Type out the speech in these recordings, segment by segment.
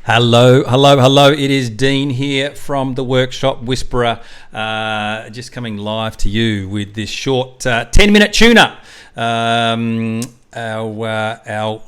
Hello. It is Dean here from the Workshop Whisperer, just coming live to you with this short 10-minute tune-up. Our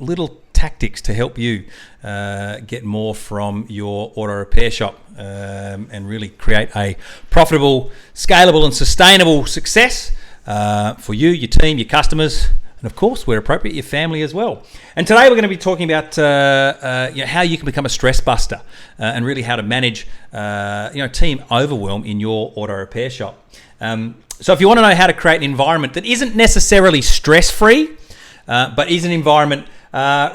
little tactics to help you get more from your auto repair shop and really create a profitable, scalable and sustainable success for you, your team, your customers, and of course, where appropriate, your family as well. And today we're going to be talking about how you can become a stress buster and really how to manage team overwhelm in your auto repair shop. So if you want to know how to create an environment that isn't necessarily stress-free, but is an environment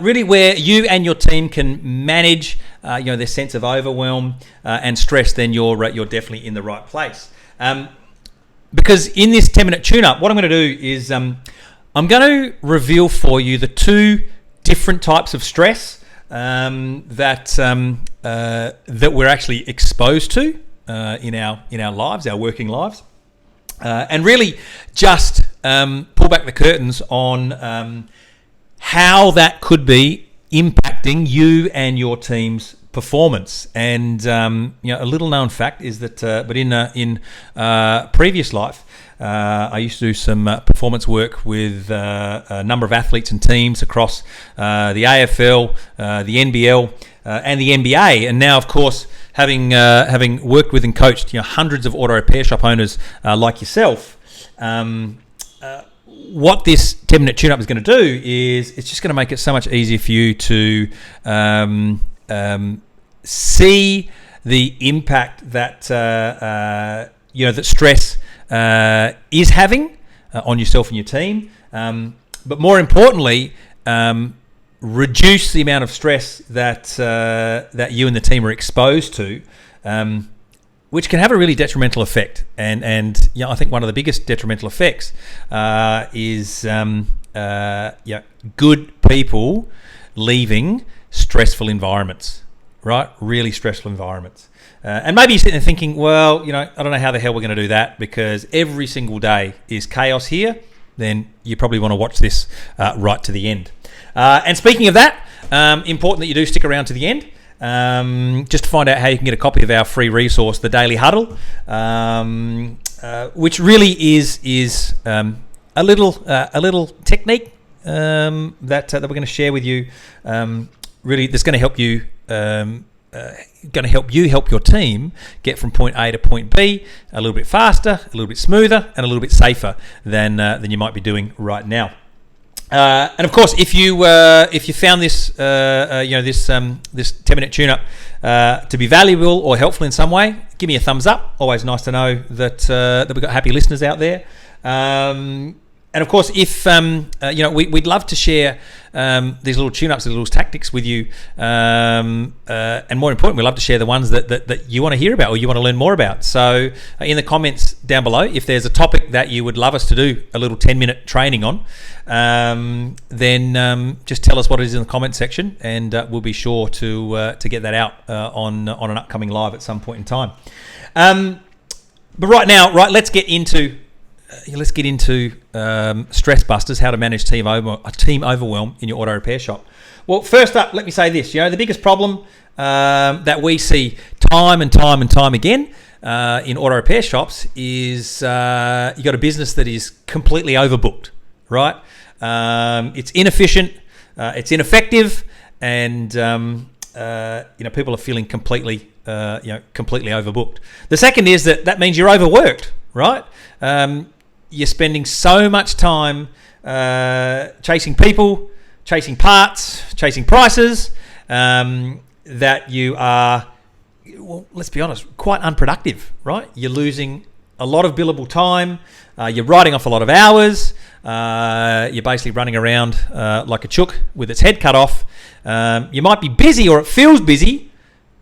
really where you and your team can manage their sense of overwhelm and stress, then you're definitely in the right place. Because in this 10-minute tune-up, what I'm going to do is I'm going to reveal for you the two different types of stress that we're actually exposed to in our lives, our working lives, and really just pull back the curtains on how that could be impacting you and your team's performance. And a little known fact is that, but in previous life, I used to do some performance work with a number of athletes and teams across the AFL, the NBL, and the NBA. And now, of course, having worked with and coached hundreds of auto repair shop owners like yourself, what this 10-minute tune-up is going to do is it's just going to make it so much easier for you to see the impact that that stress is having on yourself and your team, but more importantly, reduce the amount of stress that you and the team are exposed to, which can have a really detrimental effect. And I think one of the biggest detrimental effects is good people leaving stressful environments, right? Really stressful environments. And maybe you're sitting there thinking, well, I don't know how the hell we're going to do that because every single day is chaos here. Then you probably want to watch this right to the end. And speaking of that, important that you do stick around to the end. Just to find out how you can get a copy of our free resource, the Daily Huddle, which really is a little technique that we're going to share with you. Really, that's going to help you. Help your team get from point A to point B a little bit faster, a little bit smoother, and a little bit safer than you might be doing right now. And of course, if you found this this 10-minute tune-up to be valuable or helpful in some way, give me a thumbs up. Always nice to know that we've got happy listeners out there. And of course, if we'd love to share these little tune-ups, these little tactics with you, and more important, we'd love to share the ones that you want to hear about or you want to learn more about. So in the comments down below, if there's a topic that you would love us to do a little 10-minute training on, then just tell us what it is in the comment section, and we'll be sure to get that out on an upcoming live at some point in time. But let's get into stress busters, how to manage team overwhelm in your auto repair shop. Well, first up, let me say this. The biggest problem that we see time and time again in auto repair shops is you got a business that is completely overbooked, right? It's inefficient, it's ineffective, and people are feeling completely overbooked. The second is that means you're overworked, right? You're spending so much time chasing people, chasing parts, chasing prices, that you are, well, let's be honest, quite unproductive, right? You're losing a lot of billable time. You're writing off a lot of hours. You're basically running around like a chook with its head cut off. You might be busy, or it feels busy,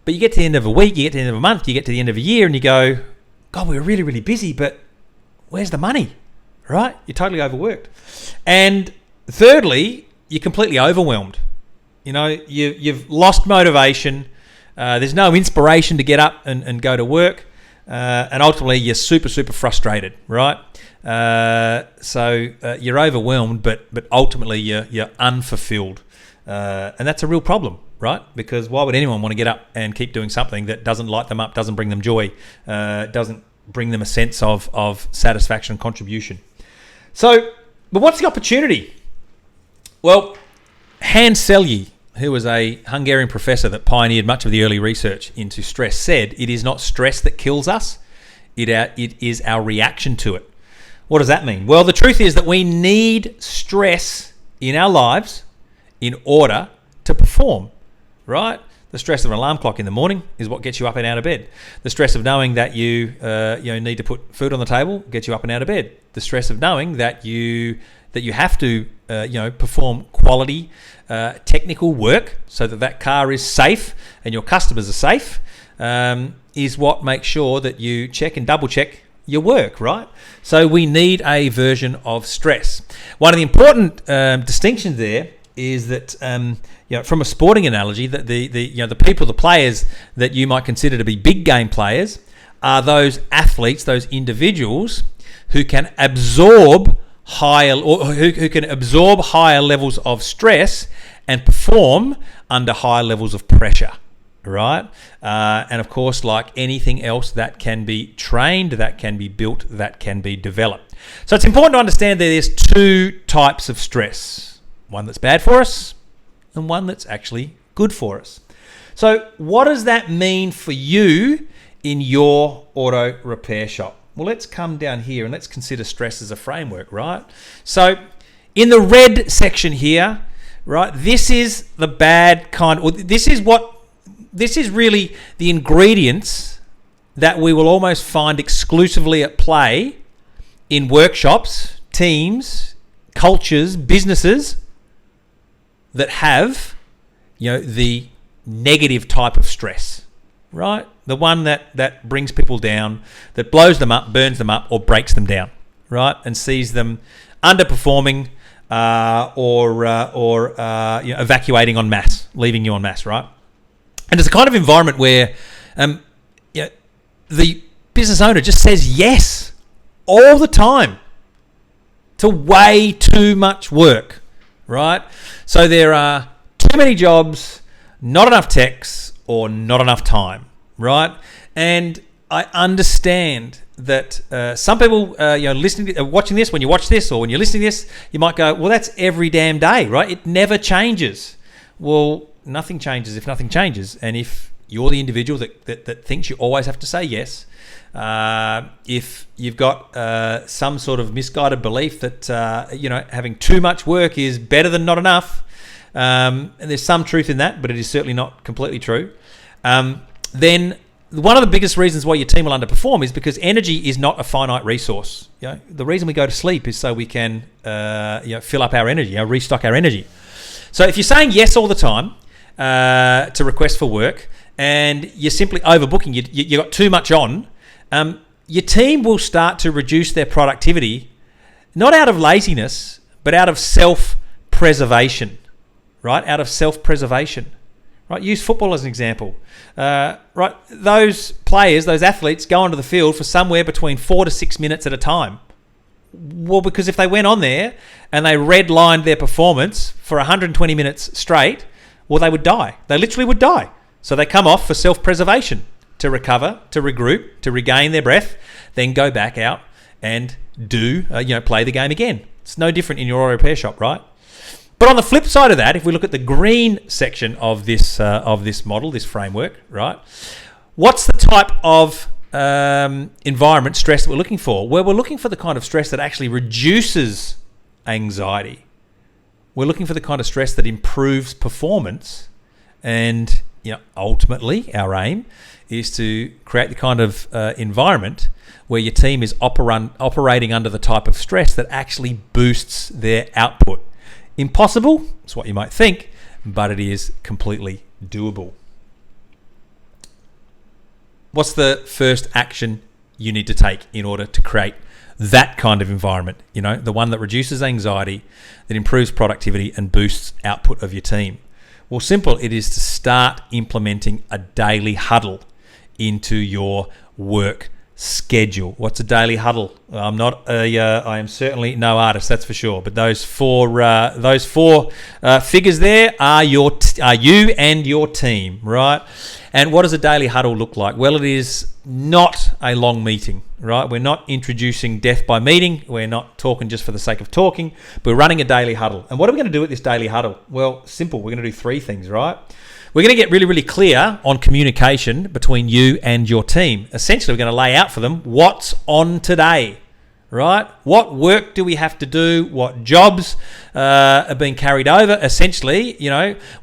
but you get to the end of a week, you get to the end of a month, you get to the end of a year, and you go, God, we were really, really busy, but where's the money, right? You're totally overworked. And thirdly, you're completely overwhelmed. You've lost motivation. There's no inspiration to get up and go to work. And ultimately, you're super, super frustrated, right? So you're overwhelmed, but ultimately you're unfulfilled. And that's a real problem, right? Because why would anyone want to get up and keep doing something that doesn't light them up, doesn't bring them joy, doesn't bring them a sense of satisfaction and contribution? So, but what's the opportunity? Well, Hans Selye, who was a Hungarian professor that pioneered much of the early research into stress, said it is not stress that kills us, it is our reaction to it. What does that mean? Well, the truth is that we need stress in our lives in order to perform, right? The stress of an alarm clock in the morning is what gets you up and out of bed. The stress of knowing that you need to put food on the table gets you up and out of bed. The stress of knowing that you have to perform quality technical work so that car is safe and your customers are safe is what makes sure that you check and double check your work, right? So we need a version of stress. One of the important distinctions there is that from a sporting analogy, that the players that you might consider to be big game players are those athletes, those individuals who can absorb higher levels of stress and perform under higher levels of pressure, right? And of course, like anything else, that can be trained, that can be built, that can be developed. So it's important to understand that there's two types of stress. One that's bad for us and one that's actually good for us. So what does that mean for you in your auto repair shop? Well, let's come down here and let's consider stress as a framework, right? So in the red section here, right, this is the bad kind, or this is really the ingredients that we will almost find exclusively at play in workshops, teams, cultures, businesses that have, the negative type of stress, right? The one that brings people down, that blows them up, burns them up, or breaks them down, right? And sees them underperforming or evacuating en masse, leaving you en masse, right? And it's a kind of environment where the business owner just says yes all the time to way too much work, right? So there are too many jobs, not enough techs, or not enough time, right? And I understand that some people, watching this, when you watch this or when you're listening to this, you might go, well, that's every damn day, right? It never changes. Well, nothing changes if nothing changes. And if you're the individual that thinks you always have to say yes, if you've got some sort of misguided belief that having too much work is better than not enough, and there's some truth in that, but it is certainly not completely true, then one of the biggest reasons why your team will underperform is because energy is not a finite resource. The reason we go to sleep is so we can fill up our energy, restock our energy. So if you're saying yes all the time to requests for work and you're simply overbooking, you got too much on, your team will start to reduce their productivity, not out of laziness, but out of self-preservation, right? Out of self-preservation, right? Use football as an example, right? Those players, those athletes go onto the field for somewhere between 4 to 6 minutes at a time. Well, because if they went on there and they redlined their performance for 120 minutes straight, well, they would die. They literally would die. So they come off for self-preservation, to recover, to regroup, to regain their breath, then go back out and play the game again. It's no different in your auto repair shop, right? But on the flip side of that, if we look at the green section of this model, this framework, right? What's the type of environment stress that we're looking for? Well, we're looking for the kind of stress that actually reduces anxiety. We're looking for the kind of stress that improves performance, and ultimately our aim is to create the kind of environment where your team is operating under the type of stress that actually boosts their output. Impossible, it's what you might think, but it is completely doable. What's the first action you need to take in order to create that kind of environment? The one that reduces anxiety, that improves productivity and boosts output of your team. Well, simple, it is to start implementing a daily huddle into your work schedule. What's a daily huddle? I am certainly no artist, that's for sure. But those four figures there are you and your team, right? And what does a daily huddle look like? Well, it is not a long meeting, right? We're not introducing death by meeting. We're not talking just for the sake of talking. But we're running a daily huddle. And what are we going to do at this daily huddle? Well, simple. We're going to do three things, right? We're going to get really, really clear on communication between you and your team. Essentially, we're going to lay out for them what's on today, right? What work do we have to do? What jobs are being carried over? Essentially,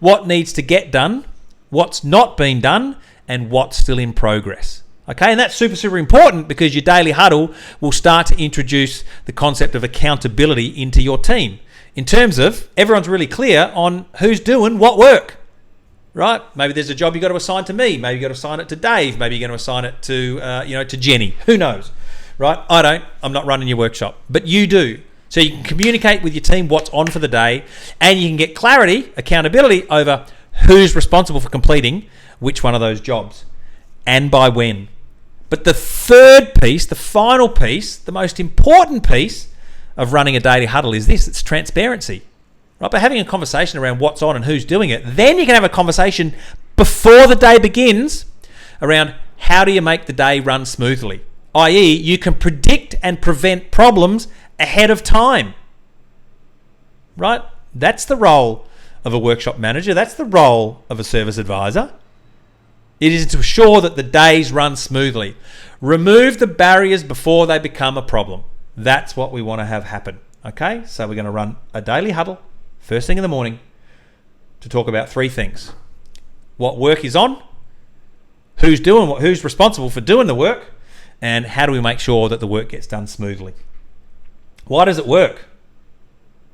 what needs to get done, what's not been done, and what's still in progress. Okay, and that's super, super important because your daily huddle will start to introduce the concept of accountability into your team in terms of everyone's really clear on who's doing what work. Right? Maybe there's a job you got to assign to me. Maybe you got to assign it to Dave. Maybe you're going to assign it to to Jenny. Who knows? Right? I don't. I'm not running your workshop, but you do. So you can communicate with your team what's on for the day, and you can get clarity, accountability over who's responsible for completing which one of those jobs, and by when. But the third piece, the final piece, the most important piece of running a daily huddle is this: it's transparency. Right, by having a conversation around what's on and who's doing it, then you can have a conversation before the day begins around how do you make the day run smoothly, i.e. you can predict and prevent problems ahead of time. Right? That's the role of a workshop manager. That's the role of a service advisor. It is to ensure that the days run smoothly. Remove the barriers before they become a problem. That's what we want to have happen. Okay? So we're going to run a daily huddle first thing in the morning to talk about three things: what work is on, who's responsible for doing the work, and how do we make sure that the work gets done smoothly. Why does it work?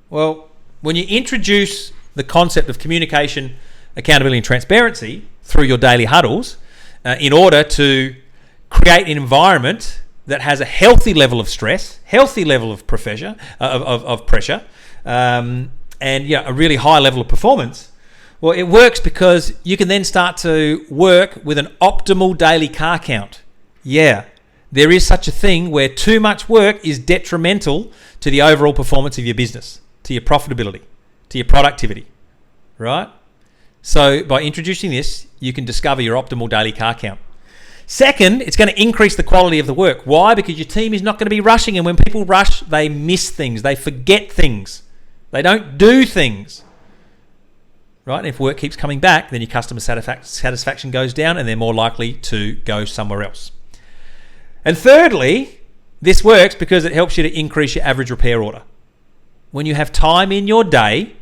Well, when you introduce the concept of communication, accountability, and transparency through your daily huddles, in order to create an environment that has a healthy level of stress, healthy level of pressure, and a really high level of performance, well, it works because you can then start to work with an optimal daily car count. Yeah, there is such a thing where too much work is detrimental to the overall performance of your business, to your profitability, to your productivity, right? So by introducing this, you can discover your optimal daily car count. Second, it's going to increase the quality of the work. Why? Because your team is not going to be rushing, and when people rush, they miss things, they forget things. They don't do things, right? And if work keeps coming back, then your customer satisfaction goes down and they're more likely to go somewhere else. And thirdly, this works because it helps you to increase your average repair order. When you have time in your day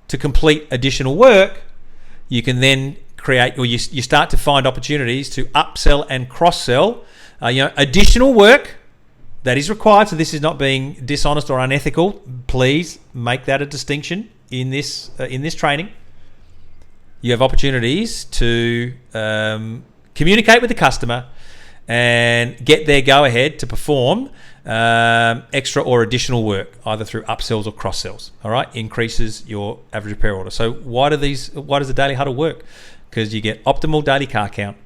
to complete additional work, you can then create, or you start to find opportunities to upsell and cross-sell additional work that is required. So this is not being dishonest or unethical. Please make that a distinction in this training. You have opportunities to communicate with the customer and get their go-ahead to perform extra or additional work, either through upsells or cross-sells. All right, increases your average repair order. So why does the daily huddle work? Because you get optimal daily car count,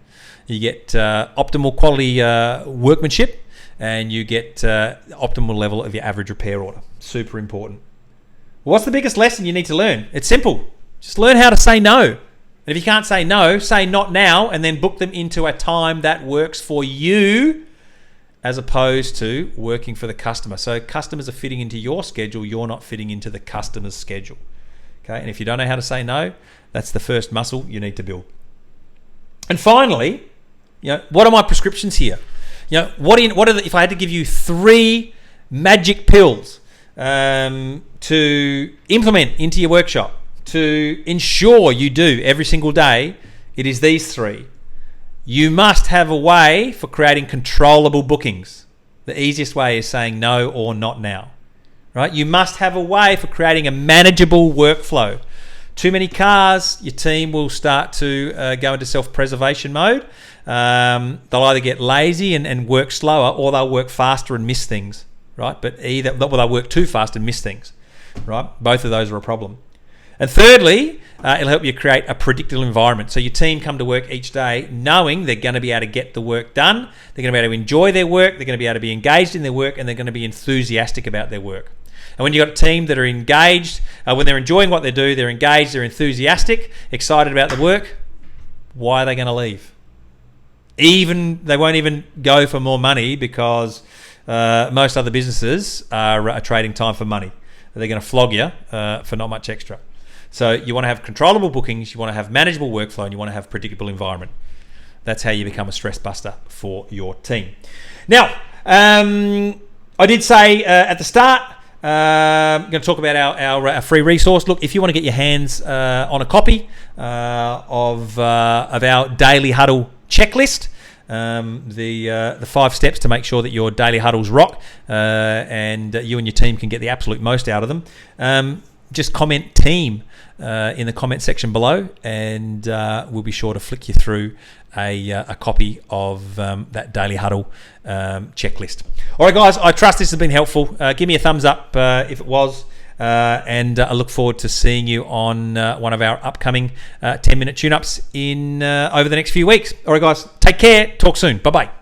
you get optimal quality workmanship, and you get optimal level of your average repair order. Super important. What's the biggest lesson you need to learn? It's simple. Just learn how to say no. And if you can't say no, say not now, and then book them into a time that works for you as opposed to working for the customer. So customers are fitting into your schedule. You're not fitting into the customer's schedule. Okay, and if you don't know how to say no, that's the first muscle you need to build. And finally, what are my prescriptions here? If I had to give you 3 magic pills to implement into your workshop to ensure you do every single day, it is these 3. You must have a way for creating controllable bookings. The easiest way is saying no or not now, right? You must have a way for creating a manageable workflow. Too many cars, your team will start to go into self-preservation mode. They'll either get lazy and work slower, or they'll work faster and miss things, right? But they'll work too fast and miss things, right? Both of those are a problem. And thirdly, it'll help you create a predictable environment. So your team come to work each day knowing they're going to be able to get the work done, they're going to be able to enjoy their work, they're going to be able to be engaged in their work, and they're going to be enthusiastic about their work. And when you've got a team that are engaged, when they're enjoying what they do, they're engaged, they're enthusiastic, excited about the work, why are they going to leave? They won't even go for more money, because most other businesses are trading time for money. They're going to flog you for not much extra. So you want to have controllable bookings, you want to have manageable workflow, and you want to have predictable environment. That's how you become a stress buster for your team. Now, I did say at the start, I'm going to talk about our free resource. Look, if you want to get your hands on a copy of our Daily Huddle checklist, the 5 steps to make sure that your daily huddles rock, and you and your team can get the absolute most out of them, just comment team in the comment section below, and we'll be sure to flick you through a copy of that Daily Huddle checklist. All right, guys, I trust this has been helpful. Give me a thumbs up if it was, and I look forward to seeing you on one of our upcoming 10-minute tune-ups over the next few weeks. All right, guys, take care. Talk soon. Bye-bye.